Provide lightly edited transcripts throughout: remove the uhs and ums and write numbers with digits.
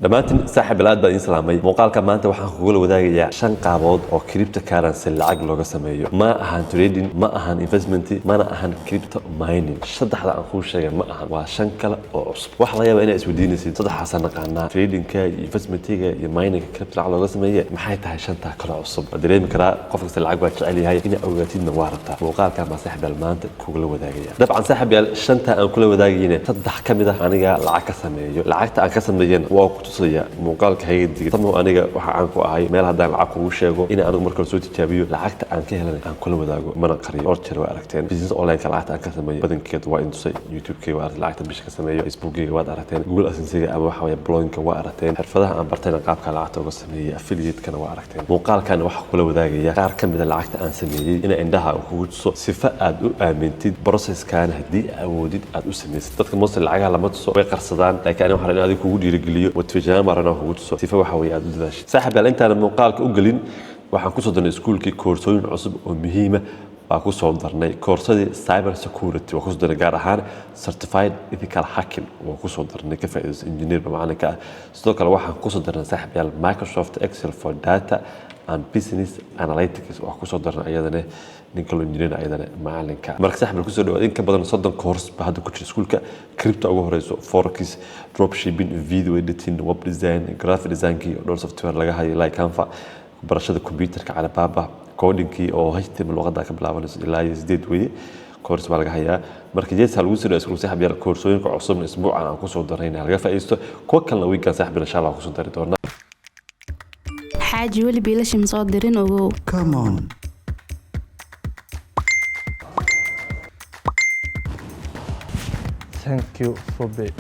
dhammaantiin saaxiib aad baan islaamay muuqaalka maanta waxaan kugu wadaagayaa 5 qaabood oo cryptocurrency lacag looga sameeyo ma ahan trading ma ahan investment mana ahan crypto mining saddexda aan ku sheegay ma ahan waa 5 kale oo cusub wax la yaab inay isweydiinaysid saddexaas naqaana tradingka investmentiga iyo mining crypto lacag looga sameeyo maxay tahay 5 kale cusub dareemi karaa qof kasta lacag baa jecel yahay in awgaatidna waa rabtaa muuqaalka ma saaxiib maanta kugu wadaagaya dabcan saaxiib 5 aan kula wadaagayna saddex kamid ah aniga lacag ka sameeyo lacagta aan ka sameeyeen waa tusaya muuqaalka hay'adda tamo aniga waxa aan ku ahay meel hadaan lacag ugu sheego in anigu markale soo tijaabiyo lacagta aan ka helay aan kula wadaago mana qariyo orchard waa aragteen business online lacagta aan ka sameeyo badankeed waa intusay youtube-kayga waa lacagta bisha ka sameeyo facebook-kayga waa aragteen google adsense-ga ama waxa weeye blogging waa aragteen xirfadaha aan bartayna qaabka lacagta uga sameeyo affiliate-kana waa aragteen muuqaalkan waxa kula wadaagaya qaar kamid ah lacagta aan sameeyay in indhaha kugu tuso sifa aad u aamintid process-kan hadii awoodid aad u sameeysid dadka mostly lacagaha lama tuso way qarsadaan laakiin waxa la adiga kugu dhiirigeliyo وتفجأنا مرنا هو تصو تفا وحوي عدد ذاش ساحب على أنت لما قال كأجلين وحنكون صدرنا سكول كي كورسين عصب ومهمة وأكون صدرنا كورسات سايبر سكيورتي وأكون صدرنا جارحان certified ethical hacking وأكون صدرنا كفاءة انجينير بمعنى كا صدق الواحد هنكون صدرنا ساحب على مايكروسوفت اكسل فور داتا and business analytics وأكون صدرنا أيضا نيكلو انجينير ايضا معلنك marka saxib ku soo dhawaad in ka badan 30 course ba hadda ku jira iskuulka crypto ugu horeyso forex dropshipping video editing web design graphic design ki dhowr software laga hayo like Canva barashada computerka ala baba coding ki oo HTML luqada ka bilaabanayso ilaa 8 weeye course baa laga hayaa marka jees hal ugu soo dhawaad iskuul saxib yar koorsooyinka cusub isbuucan aan ku soo darayna laga faa'iisto kuwa kalena weekend saxib insha Allah ku soo dari doona xaaji wali biilashin soo dirin ogow come on Thank you Vobi.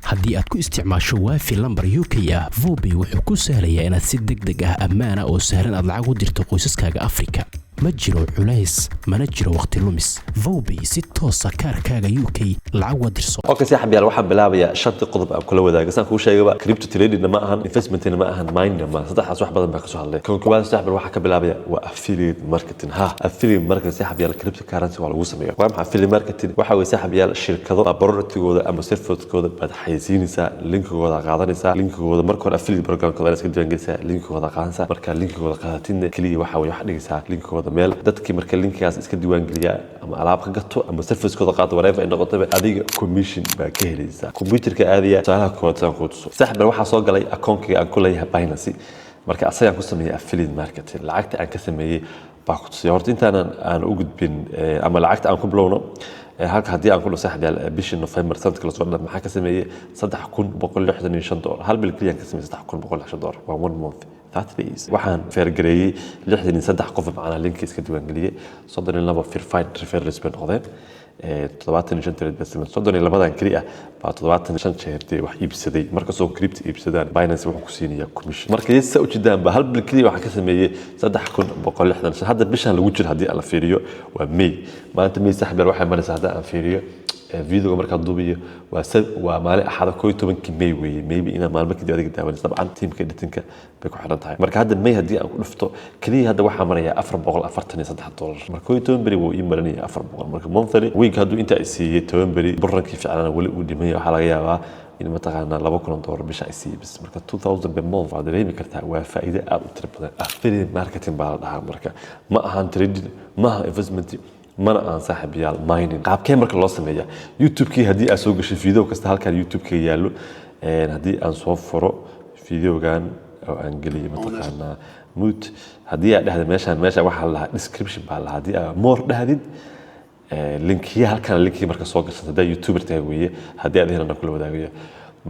haddii aad ku isticmaasho waafi lambar UK ah Vobi wuxuu ku sahlayaa inaad si degdeg ah ammaan ah oo sahlan aad lacag u dirto qoysaskaaga Afrika ma jiro culays mana jiro waqti lumis Vobi si toos ah kaarkaaga UK lacag u dirso okay saaxiib yaal waxaan bilaabayaa shanti qodob aan kula wadaago san ku sheegaba crypto trading ma ahan investment ma ahan mining ma saddexaas wax badan baa ka soo hadlay kan koowaad saaxiib waxa ka bilaabaya waa affiliate marketing affiliate marketing saaxiib yaal cryptocurrency waa lagu sameeyaa waa maxay affiliate marketing waxa way saaxiib yaal shirkado productigooda ama service-kooda baad xayisiinaysaa linkigooda qaadanaysaa linkigooda marka hore affiliate program-kooda iska diiwaangelinaysaa linkigooda qaadanaysaa marka linkigooda qaadatina kaliya waxa way wax dhigaysaa linkigooda meel dadkii marka linkigaas iska diiwaan geliya ama alaab ka gato ama service-kooda qaato whatever ay noqoto adiga commission baa ka helaysaa computerka aadiya saalaha kooda ku tuso saaxiib waxa soo galay account-kiga aan ku leeyahay Binance marka asaga ku sameeyay affiliate marketing lacagta aan ka sameeyay baa ku tusay horta intaan aan u gudbin ama lacagta aan ku bilowno halka hadii aan ku dhashay xabaal bishii November sanadka la soo dhaaf maxaa ka sameeyay $3,165 hal bil kaliya ka sameeyay $3,165 waa 1 month that days waxaan feergareeyay 63 qof macna link iska diiwaan geliyay 32 verified referrals baan noqdeen 75 bas soddon labadan kaliya baa 75 jeertay wax iibsaday marka soo crypto iibsadaan Binance wuxuu ku siinayaa commission marka yesa u jidaan ba hal bil kaliya waxa ka sameeyay 3,160 hadda bishan lagu jiro hadii la fiiriyo waa May maanta May saxbar waxa maraysaa hadda aan fiiriyo فيديو مركز دوبي وما مالي أحد كوي تومن كمية وي maybe إنا مال مكدي هذيك الدعوة طبعا تيم كده تنك بيكون حرنت هاي مركز هذا المية هدي أقول لفته كلي هذا واحد مريا أفر بقول أفرتني $1 مركز كوي تومن بري وإيمرني أفر بقول مركز منثري ويك هذا أنت إسي تومن بري برا كيف على ودي مية حلاقيها إن مثلا $2 بش إسي بس مركز 2000 بالموف هذا ليه مكرتها وفائدة أو تربنا أفري ماركتين بعدها مركز ما هان تريد ما investment mana aan saaxiib yaal mining qaabkee marka loo sameeyaa youtube-kii hadii aad soo gashay video kasta halkan youtube-ka yaalo hadii aan soo furo video-gan oo aan galiyo mataqaana mute hadii aad dhahdo meesha waxa la description baa la hadii aad more dhahdid linkiga halkan linkiga marka soo gashay hadii youtuber tahay weeye hadii aad heerna kula wadaagayo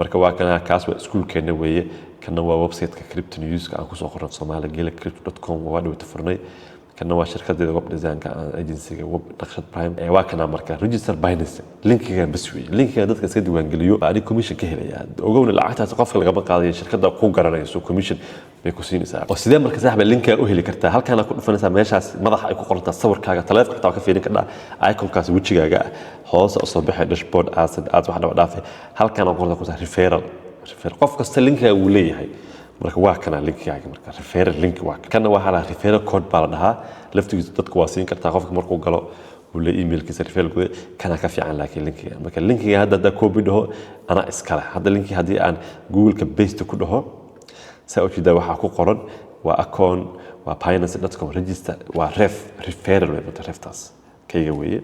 marka waa kana kaas waa iskuulkeena weeye kana waa website-ka crypto news-ka aan ku soo qoran somalia.crypto.com waa dhawta furnay كنا وشركة ويب ديزاين كاجنسي ويب نقشة برايم واكنا مركز ريجستر باينس لينك كان بسوي لينك كان دتك سيد وانجليو بعد كوميشن كهليا وقولنا العقد تقف لقب قاضي شركة كو غرانيسو كوميشن بيكوسين ساعه وسيده مركز صاحب اللينك او هلي كرتا halkan ku dhufanaysa meeshaas madax ay ku qoranta sawirkaaga taleefanka taa ka fiirin kada icon-kaas wajigaaga hoos oo soo baxay dashboard aad wax dhaafay halkan oo qorta ku referral qof kasta linkiga uu leeyahay marka waa kana linkiyaaga marka referral link waa kana waxa la referral code baa la dhahaa laftigiisa dadku waa siin kartaa qofka markuu galo ولا إيميل كسرفيل كده كان كافي عن لكن لينكي marka linkiga hadda copy dhaho ana iskala hadda linki hadii aan Google ka paste ku dhaho سأوجد واحد كقرن وأكون وباينانس.com register referral ريفتاس كي جوية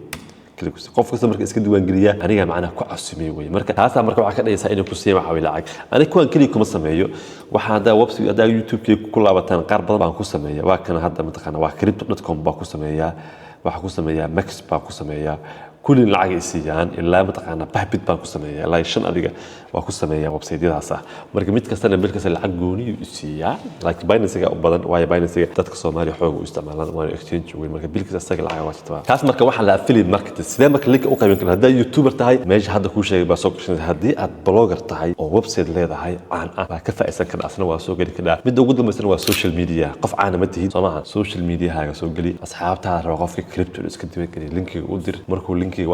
كل كوس قف كوس مركز إسكندر وإنجليزية أنا جا معنا كو عصمي ويا مركز هذا مركز واحد كده يسألني كوسية مع ويلاعك أنا كون كلي كم سميه واحد ويب سايت هذا يوتيوب كل عبارة قارب طبعا كوس سميه وكان هذا متقنا وكريبتو.com باكو سميه واحد كوس سميه ماكس باكو سميه كل العاجي سيان إلا متقنا بحبت باكو سميه لا يشن أديك واكو سميه ويب سايت هذا صح مركز ميت كسرنا بالكسر العجوني سيا لكن باينانسيga u badan way باينانسيga dadka Soomaaliya xoog u isticmaalaan waa exchange weyn marka bilkisa asaga lacag waa jirtaa kaas marka waxa la affiliate marketing sidee marka link u qaybin kartaa hadaa youtuber tahay meesha hadda ku sheegay baa soo gashay hadii aad blogger tahay oo website leedahay aan ah ka faa'iideysan kartaa asna waa soo gali kartaa mid ugu dambaysan waa social media qof aan ma tihid Soomaha social media haaga soo gali asxaabtaada raba qofka crypto iska diiwaan gali linkiga u dir markuu linkiga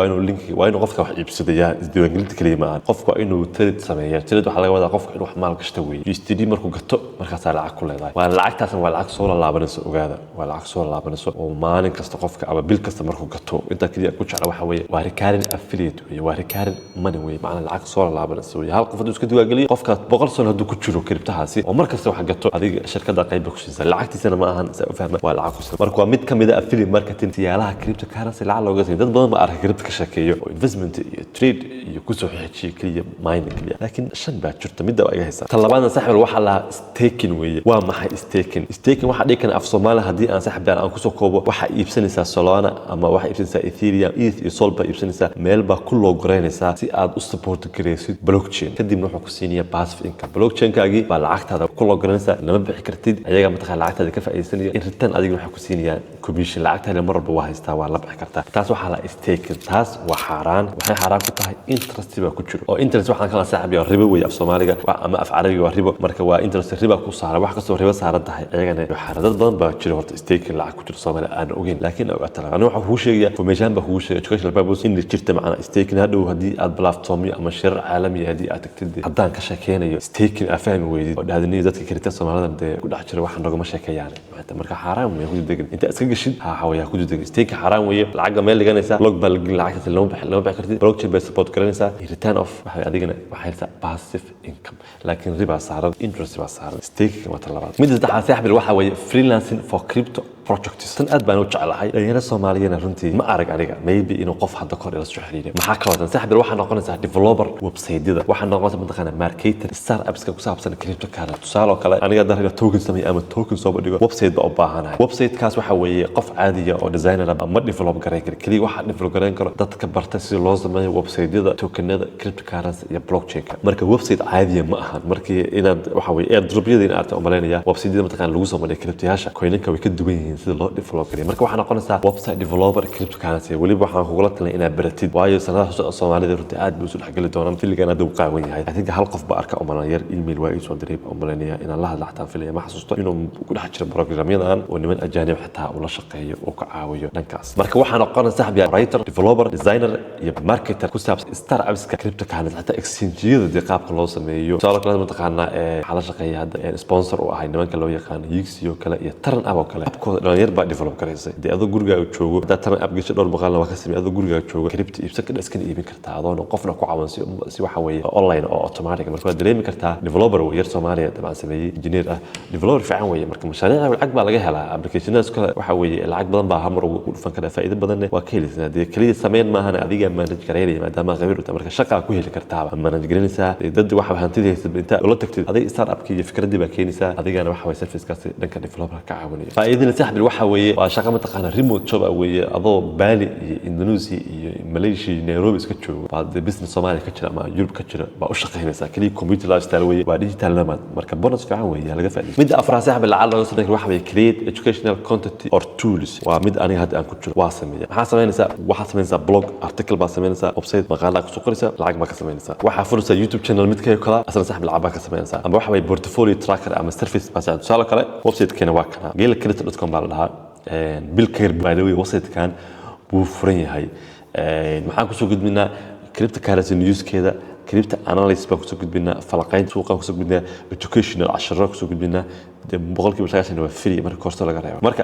waa inuu qofka wax iibsadaya isdiiwaan gelinta kaliya ma qofka inuu trade sameeyo trade waxa laga wadaa qofka inuu wax maal gashto weey USDT markuu gato markaas lacag ku leedahay waa lacagtaasna waa lacag soo laabanayso ogaada waa lacag soo laabanayso oo maalin kasta qofka ama bil kasta markuu gato inta kaliya ku jecel waxa weeye waa recurring affiliate weey waa recurring money weey macna lacag soo laabanayso weey hal qof iska diiwaan galiyo qofka 100 sano haduu ku jiro kiribtahaasi oo markasta wax gato adiga shirkadda qayb ku siisa lacagtiisana ma ahan sa u fahma waa lacag ku siisa marka waa mid kamid ah affiliate marketing siyaalaha cryptocurrency lacag looga sameeyo dad badan ma arka crypto ka shaqeeyo oo investment iyo trade iyo ku soo xijiyay kaliya mining kaliya laakiin shan baa jirta mid ay haysaa talabaadna saaxiib waxa la staking weeye waa maxay staking waxa dhigan af Soomaali hadii aan saaxiib aan ku soo koobo waxa iibsanaysaa Solana ama waxa iibsanaysaa Ethereum iyo Sol baa iibsanaysaa meel baa ku loo goreynaysaa si aad u support gareysid blockchain kadibna wuxuu ku siinayaa passive income blockchain kaagi baa lacagtaada ku loo goreynaysaa lama bixi kartid ayaga ma taqaan lacagtaada ka faa'iideysanaya in return adiga waxa ku siinayaa commission lacagtaada mar walba waa haystaa waa la bixi kartaa taas waxa la staking taas waa xaraan waxay xaraan ku tahay interest baa ku jiro oo interest waxaan kala saaxiib ribo weey af Soomaaliga ama af Carabiga waa ribo marka waa interest ribo ku saaran wax kastoo ribo saaran tahay ayagana xaradad badan baa jiro horta staking lacag ku jiro Soomaaliya aan ogeyn laakiin oo atala ana waxa uu sheegaya information baa uu sheegay educational purpose in jirta macna staking hadhow hadii aad platform ama shir caalami hadii aad tagtid hadaan ka sheekeynayo staking afahmi weeyid oo dhaadinay dadka kirita Soomaalida ku dhax jira waxaan nagama sheekayaan marka xaraan weey ku degan inta iska gashid hawaya ku degan staking xaraan weey lacag meel liganaysa log bal lacagta loo bixin kartid blockchain base support garanaysa return of waxa adigana waxa passive income laakiin riba saaran interest baa saaran staking waa talabaad mid saddexaad saaxiib waxa weeye freelancing for crypto projects tan aad baan u jecelahay dhalinyarada Soomaaliyeed runtii ma arag aniga maybe inuu qof hadda kor ila soo xiriiray maxaa ka wadan saaxiib waxa noqonaysa developer website-yada waxa noqonaysa mid marketer startups ka ku saabsan cryptocurrency tusaale kale aniga daraga token sameey ama token soo badhigo website ba u baahanahay website kaas waxa weeye qof caadi ah oo designer ama develop gareyn kara kaliya waxa develop gareyn karo dadka bartay si loo sameeyo website-yada tokenada cryptocurrency iyo blockchain marka website caadi ma ahan markii inaad waxa weeye airdrop-yada in aad u maleynaya website-yada mid lagu soo maray crypto-yaasha coinka way ka duwan yihiin sida loo develop gareeyo marka waxa noqonaysa website developer cryptocurrency waliba waxaan kugula talin inaad baratid waayo sanadaha Soomaalida runtii aad buu soo dhaxgali doonaan filligan aad u qaawan yahay adiga hal qof ba arka oo malayar email waa isoo diray oo malaynayaa in Allah la xataa filaya ma xasuusto inuu ku dhex jiro programyadan oo niman ajaanib xitaa ula shaqeeyo oo ka caawiyo dhankaas marka waxa noqonaysa saaxiib writer developer designer iyo marketer ku saabsan startups cryptocurrency xitaa exchange-yada qaabka loo sameeyo soo kale ma taqaana xala shaqeeya hadda sponsor oo ahay nimanka loo yaqaan Yixio kale iyo Taran Abo kale dhalinyar baa develop gareysay adoo gurigaaga joogo data app gasho dhowr boqolna waa ka sameeyay adoo gurigaaga joogo crypto iibsan ka iska iibin kartaa adoon qofna ku caawan si waxa weeye online oo automatic marka dareemi kartaa developer oo yar Soomaaliya dabcan sameeyay engineer ah developer fiican weeye marka mashaariic lacag baa laga helaa applicationadas kale waxa weeye lacag badan baa hamar ugu dhufan kara faa'iido badan waa ka helaysaa hadii kaliya sameyn maahan adiga manage gareynaya maadaama qabiil u marka shaqa ku heli kartaa manage gareynaysaa dad waxa hantidaysa inta la tagtid adiga startup-kii iyo fikradii baa keenaysaa adigana waxa weeye service-kaas dhanka developer ka caawinaya faa'iidada saaxiib waxa weeye waa shaqa ma taqaan remote job weeye adoo Bali iyo Indonesia iyo Malaysia iyo Nairobi iska joogo baad business Soomaaliya ka jira ama Europe ka jira baa u shaqeynaysaa kaliya computer lifestyle weeye waa digital nomad marka bonus fiican weeye laga faa'iido mid afraad saaxiib lacag laga soo waxa weeye create educational content or tools waa mid aniga hadda aan ku jiro waa sameeyaa waxaa sameynaysaa blog article baa sameynaysaa website maqaala ku soo qoraysaa lacag baa ka sameynaysaa waxaa furaysaa YouTube channel mid kale asal saaxiib lacag baa ka sameynaysaa ama waxa weeye portfolio tracker ama service baa tusaale kale website-keena waa kana gelacredit.com baa la dhahaa bilkayr baadaway website-kan buu furan yahay maxaan ku soo gudbinaa cryptocurrency news-keeda crypto analysis baa ku soo gudbinaa falaqayn suuqa ku soo gudbinaa educational asharo ku soo gudbinaa boqolkiiba 90 waa free marka course laga reebo marka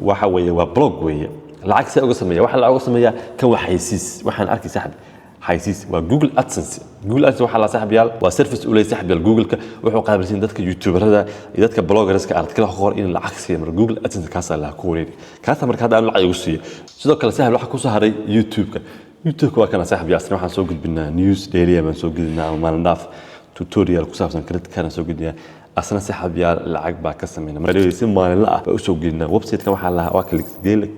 waxa weeye waa blog weeye lacag si uga sameeyaa waxa la uga sameeyaa kan waxaysiis waxaan arkay saaxib حيسيس وجوجل ادسنس جوجل ادسنس waxa la saaxiibyaal waa service u leeyahay saaxiibyaal google-ka wuxuu qaabilsan dadka youtuberada iyo dadka bloggers-ka aragtida qor in lacag siiyo mar google adsense kaas la ku wareeri kaas marka hadda lacag ugu siiyo sidoo kale saaxiib waxa ku soo haray youtube-ka youtube-ka waa kana saaxiibyaal waxaan soo gudbinaa news daily ama soo gudbinaa maalin dhaaf tutorial ku saabsan credit card soo gudbinaa asna saaxiibyaal lacag baa ka sameeyna markay si maalinle ah u soo gelinaa website-ka waxa la waa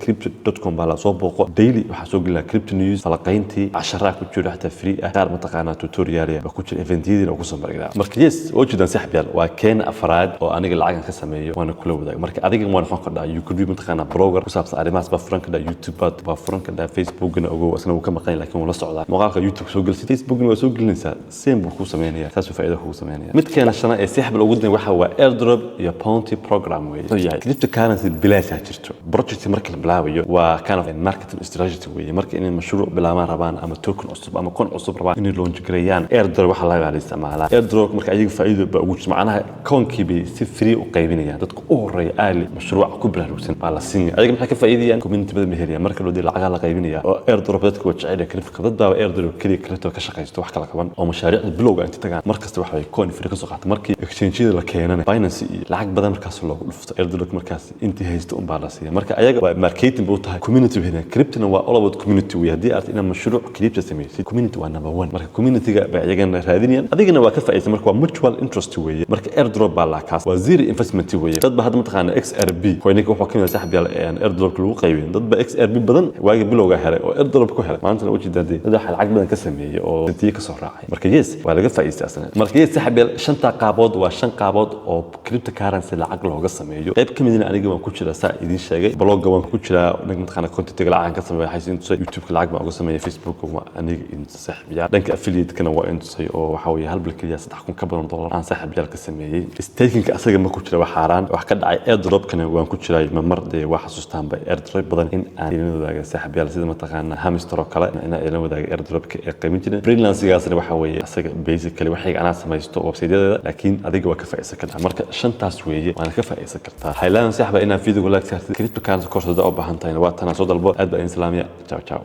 crypto.com baa la soo booqo daily waxa soo gelinaa crypto news falaqayntii 10 ku jiro xataa free ah qaar mataqaana tutorial ah ku jira event-yada ku soo markaa marka yes oo jidan saaxiibyaal waa keen afraad oo aniga lacag ka sameeyo waana kula wadaag marka adiga waan xon ka dhaay you could be mataqaana blogger ku saabsan arrimahaas ba furan ka dhaay youtube ba furan ka dhaay facebook-na ugu asna uu ka maqan laakiin wala socdaa muuqaalka youtube soo gelsi facebook-na waa soo gelinaysaa same buu ku sameeyaa taas faa'iido ku sameeyaa mid keena shana ee saaxiib ugu waxa waa airdrop iyo bounty program weeye cryptocurrency bilaash jirto project marka la bilaabayo waa kind of marketing strategy weeye marka in mashruuc bilaabaan rabaan ama token cusub ama coin cusub rabaan in launch gareeyaan airdrop waxa laga isticmaalaa airdrop marka ayaga faa'iido ba ugu macnaha coin-kii bay si free u qaybinayaan dadku u horeeya aali mashruuc ku bilaabsan baa la siinaya ayaga maxay ka faa'iidayaan community badan meheriyaan marka loo diray lacag la qaybinaya oo airdrop dadku waa jecel crypto dad baa airdrop kaliya crypto ka shaqeysto wax kala qaban oo mashaariicda bilowga inta tagaan markasta waxa ay coin free ka soo qaato markii exchange-yada la keenana Binance lacag badan markaas loogu dhufto airdrop markaas intii haysto un baa la siiyaa marka ayaga waa marketing buu tahay community weeyna crypto waa all about community weey hadii aad ina mashruuc crypto sameeysid community waa number 1 marka community-ga baa ayagana raadinayaan adigana waa ka faa'iideysan marka waa mutual interest weey marka airdrop baa la kaas waa zero investment weey dad ba hadda mataqaana XRP coin-ka wuxuu kamid saaxiibyaal airdrop lagu qaybin dad ba XRP badan waagi bilowga helay oo airdrop ku helay maanta wajid dadii dad waxa lacag badan ka sameeyay oo intii ka soo raacay marka yes waa laga faa'iideystaa marka yes saaxiibyaal shanta qaabood waa shan qaabood oo cryptocurrency lacag looga sameeyo qayb kamid ah aniga waan ku jira saa idin sheegay blog waan ku jira aniga mataqaana content-ga lacag ka sameeyo waxay intuu youtube-ka lacag baan uga sameeyay facebook waa aniga in saaxiibyaal dhanka affiliate-kana waa intuu oo waxa weeye hal bil kaliya $3,000 ka badan dollar aan saaxiibyaal ka sameeyay staking-ka asaga ma ku jira wax xaraan wax ka dhacay airdrop-kana waan ku jiray mar dee wax xasuustaan ba airdrop badan in aan ila wadaaga saaxiibyaal sida mataqaana hamster oo kale in aan ila wadaaga airdrop-ka ee qiimin jiray freelance-gaasna waxa weeye asaga basically waxay ana samaysto website-yada laakiin adiga waa ka faa'iideysan kartaa marka shantaas weeye waana ka faa'iideysan kartaa haylaan saaxiba inaan video like saartid cryptocurrency course oo baahan tahay waa tan soo dalbo aad baa islaamiya ciao ciao